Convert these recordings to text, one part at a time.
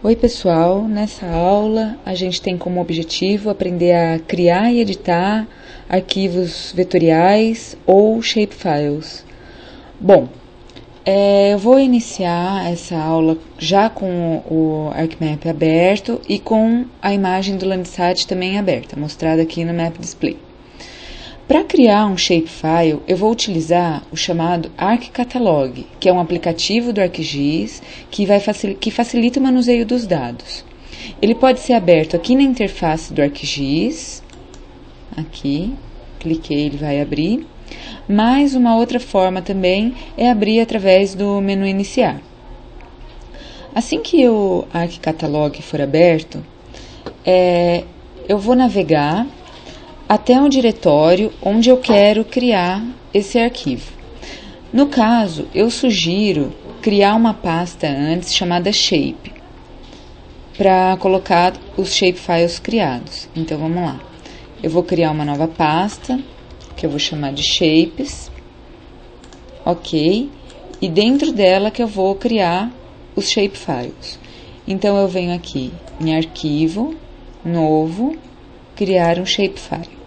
Oi pessoal, nessa aula a gente tem como objetivo aprender a criar e editar arquivos vetoriais ou shapefiles. Bom, eu vou iniciar essa aula já com o ArcMap aberto e com a imagem do Landsat também aberta, mostrada aqui no Map Display. Para criar um shapefile, eu vou utilizar o chamado ArcCatalog, que é um aplicativo do ArcGIS que facilita o manuseio dos dados. Ele pode ser aberto aqui na interface do ArcGIS, aqui, cliquei, ele vai abrir, mas uma outra forma também é abrir através do menu Iniciar. Assim que o ArcCatalog for aberto, eu vou navegar até um diretório onde eu quero criar esse arquivo. No caso, eu sugiro criar uma pasta antes chamada Shape, para colocar os shapefiles criados. Então, vamos lá. Eu vou criar uma nova pasta, que eu vou chamar de Shapes, ok? E dentro dela que eu vou criar os shapefiles. Então, eu venho aqui em Arquivo, Novo, Criar um Shapefile.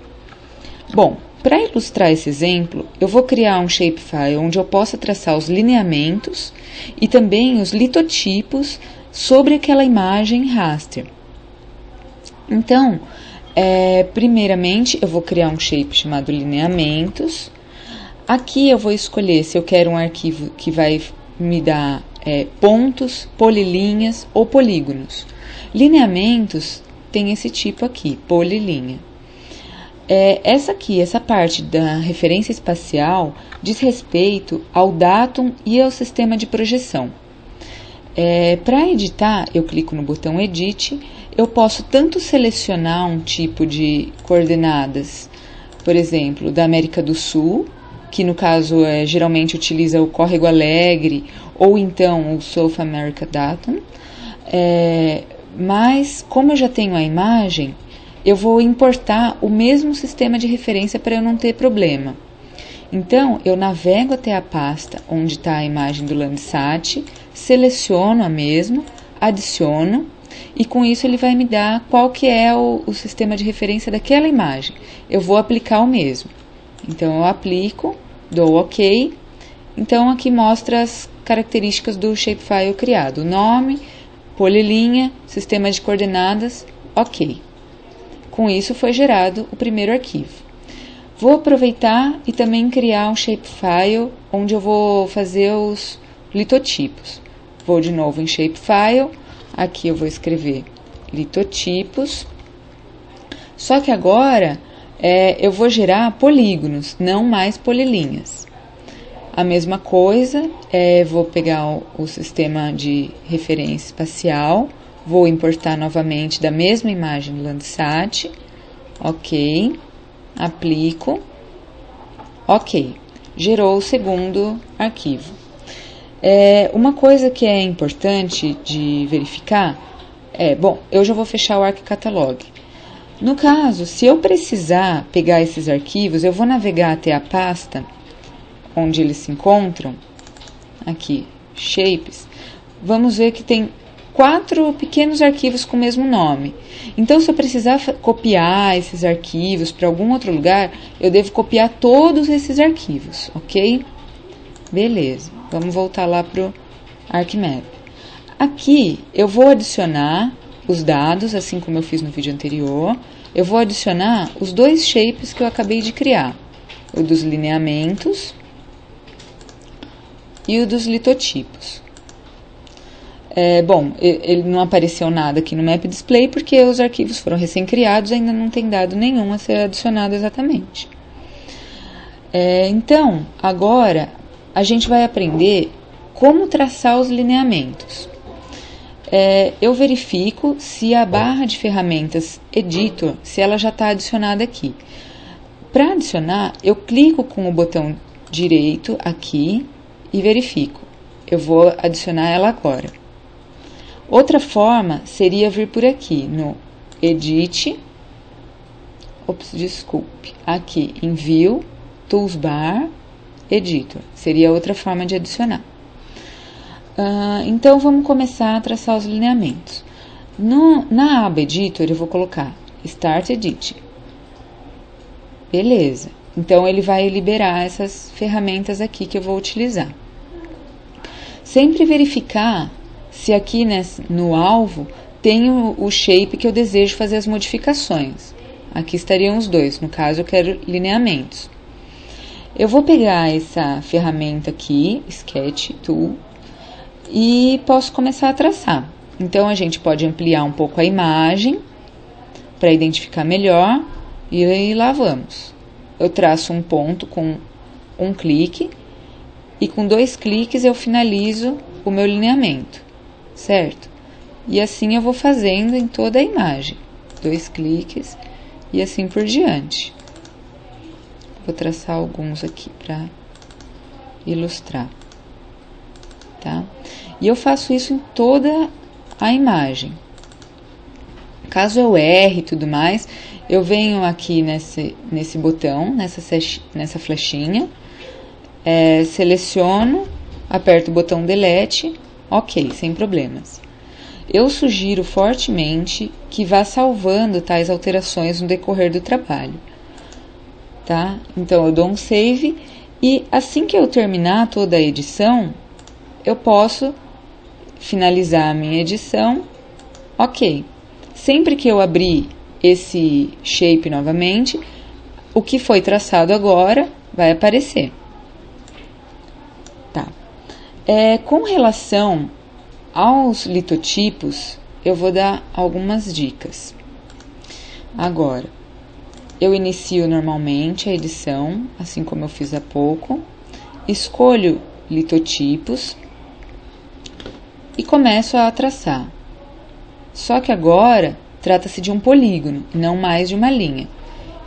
Bom, para ilustrar esse exemplo, eu vou criar um shapefile onde eu possa traçar os lineamentos e também os litotipos sobre aquela imagem raster. Então, primeiramente, eu vou criar um shape chamado lineamentos. Aqui eu vou escolher se eu quero um arquivo que vai me dar pontos, polilinhas ou polígonos. Lineamentos tem esse tipo aqui, polilinha. Essa parte da referência espacial diz respeito ao datum e ao sistema de projeção. Para editar, eu clico no botão Edit. Eu posso tanto selecionar um tipo de coordenadas, por exemplo, da América do Sul, que no caso geralmente utiliza o Córrego Alegre ou então o South America Datum. Mas como eu já tenho a imagem, eu vou importar o mesmo sistema de referência para eu não ter problema. Então, eu navego até a pasta onde está a imagem do Landsat, seleciono a mesma, adiciono, e com isso ele vai me dar qual que é o sistema de referência daquela imagem. Eu vou aplicar o mesmo. Então, eu aplico, dou OK. Então, aqui mostra as características do shapefile criado. Nome, polilinha, sistema de coordenadas, OK. Com isso foi gerado o primeiro arquivo. Vou aproveitar e também criar um shapefile onde eu vou fazer os litotipos. Vou de novo em shapefile, aqui eu vou escrever litotipos. Só que agora eu vou gerar polígonos, não mais polilinhas. A mesma coisa, vou pegar o sistema de referência espacial. Vou importar novamente da mesma imagem do Landsat. OK. Aplico. OK. Gerou o segundo arquivo. Uma coisa que é importante de verificar bom, eu já vou fechar o ArcCatalog. No caso, se eu precisar pegar esses arquivos, eu vou navegar até a pasta onde eles se encontram. Aqui, Shapes. Vamos ver que tem 4 pequenos arquivos com o mesmo nome. Então, se eu precisar copiar esses arquivos para algum outro lugar, eu devo copiar todos esses arquivos, ok? Beleza, vamos voltar lá para o ArcMap. Aqui, eu vou adicionar os dados, assim como eu fiz no vídeo anterior. Eu vou adicionar os 2 shapes que eu acabei de criar. O dos lineamentos e o dos litotipos. Bom, ele não apareceu nada aqui no Map Display porque os arquivos foram recém-criados e ainda não tem dado nenhum a ser adicionado exatamente. Então, agora a gente vai aprender como traçar os lineamentos. Eu verifico se a barra de ferramentas Editor, se ela já está adicionada aqui. Para adicionar, eu clico com o botão direito aqui e verifico. Eu vou adicionar ela agora. Outra forma seria vir por aqui no Edit, aqui em View, Toolbar, Editor. Seria outra forma de adicionar. Então, vamos começar a traçar os lineamentos. Na aba Editor, eu vou colocar Start Edit. Beleza. Então, ele vai liberar essas ferramentas aqui que eu vou utilizar. Sempre verificar se aqui no alvo tem o shape que eu desejo fazer as modificações. Aqui estariam os dois, no caso eu quero lineamentos. Eu vou pegar essa ferramenta aqui, Sketch Tool, e posso começar a traçar. Então, a gente pode ampliar um pouco a imagem para identificar melhor e lá vamos. Eu traço um ponto com um clique e com 2 cliques eu finalizo o meu lineamento, certo? E assim eu vou fazendo em toda a imagem. 2 cliques e assim por diante. Vou traçar alguns aqui para ilustrar, tá? E eu faço isso em toda a imagem. Caso eu erre e tudo mais, eu venho aqui nesse botão, nessa flechinha, seleciono, aperto o botão Delete, ok, sem problemas. Eu sugiro fortemente que vá salvando tais alterações no decorrer do trabalho, tá? Então, eu dou um Save e assim que eu terminar toda a edição, eu posso finalizar a minha edição, ok. Sempre que eu abrir esse shape novamente, o que foi traçado agora vai aparecer. Tá. Com relação aos litotipos, eu vou dar algumas dicas. Agora, eu inicio normalmente a edição, assim como eu fiz há pouco, escolho litotipos e começo a traçar. Só que agora trata-se de um polígono, e não mais de uma linha.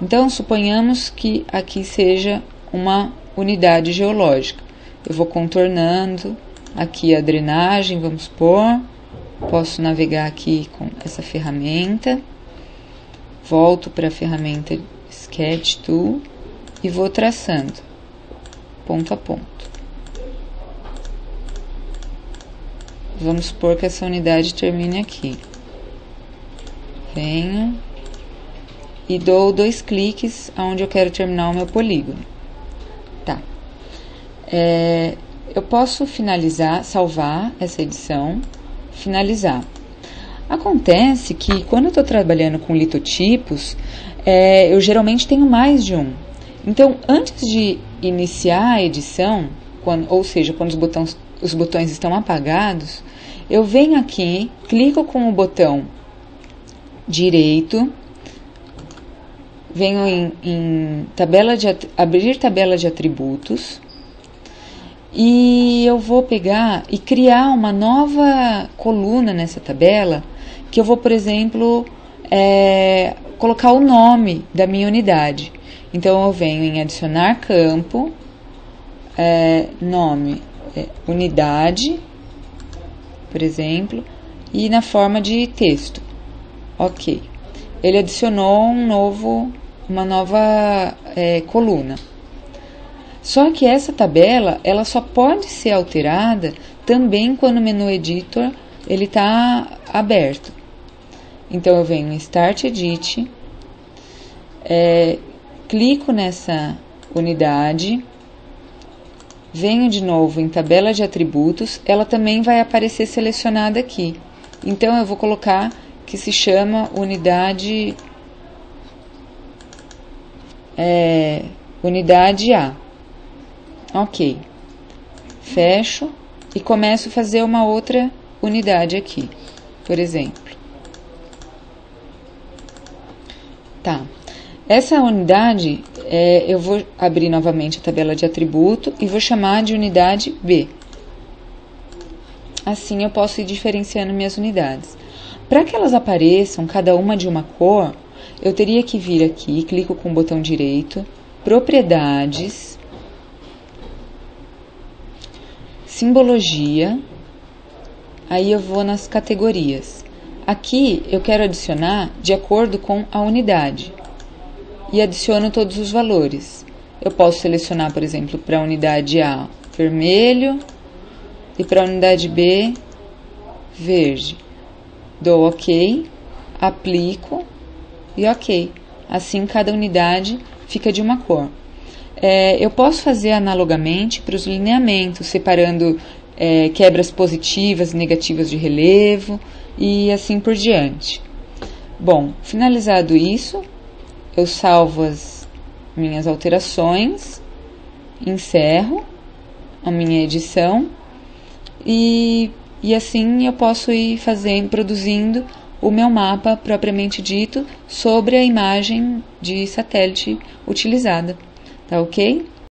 Então, suponhamos que aqui seja uma unidade geológica. Eu vou contornando aqui a drenagem, vamos supor. Posso navegar aqui com essa ferramenta. Volto para a ferramenta Sketch Tool e vou traçando ponto a ponto. Vamos supor que essa unidade termine aqui. Venho e dou 2 cliques onde eu quero terminar o meu polígono. Tá. Eu posso finalizar, salvar essa edição, finalizar. Acontece que quando eu estou trabalhando com litotipos, eu geralmente tenho mais de um. Então, antes de iniciar a edição, ou seja, quando os botões estão apagados, eu venho aqui, clico com o botão direito, venho em abrir tabela de atributos e eu vou pegar e criar uma nova coluna nessa tabela que eu vou, por exemplo, colocar o nome da minha unidade. Então, eu venho em adicionar campo, nome, unidade, por exemplo, e na forma de texto. Ok. Ele adicionou uma nova coluna. Só que essa tabela, ela só pode ser alterada também quando o menu Editor ele está aberto. Então, eu venho em Start Edit, clico nessa unidade, venho de novo em tabela de atributos, ela também vai aparecer selecionada aqui. Então, eu vou colocar que se chama unidade A. Ok. Fecho e começo a fazer uma outra unidade aqui, por exemplo. Tá. Essa unidade, eu vou abrir novamente a tabela de atributo e vou chamar de unidade B. Assim eu posso ir diferenciando minhas unidades. Para que elas apareçam, cada uma de uma cor, eu teria que vir aqui, clico com o botão direito, Propriedades, Simbologia, aí eu vou nas categorias. Aqui eu quero adicionar de acordo com a unidade e adiciono todos os valores. Eu posso selecionar, por exemplo, para a unidade A, vermelho, e para a unidade B, verde. Dou OK, aplico e OK. Assim cada unidade fica de uma cor. Eu posso fazer analogamente para os lineamentos, separando quebras positivas e negativas de relevo e assim por diante. Bom, finalizado isso, eu salvo as minhas alterações, encerro a minha edição e assim eu posso ir produzindo o meu mapa propriamente dito sobre a imagem de satélite utilizada. Tá ok?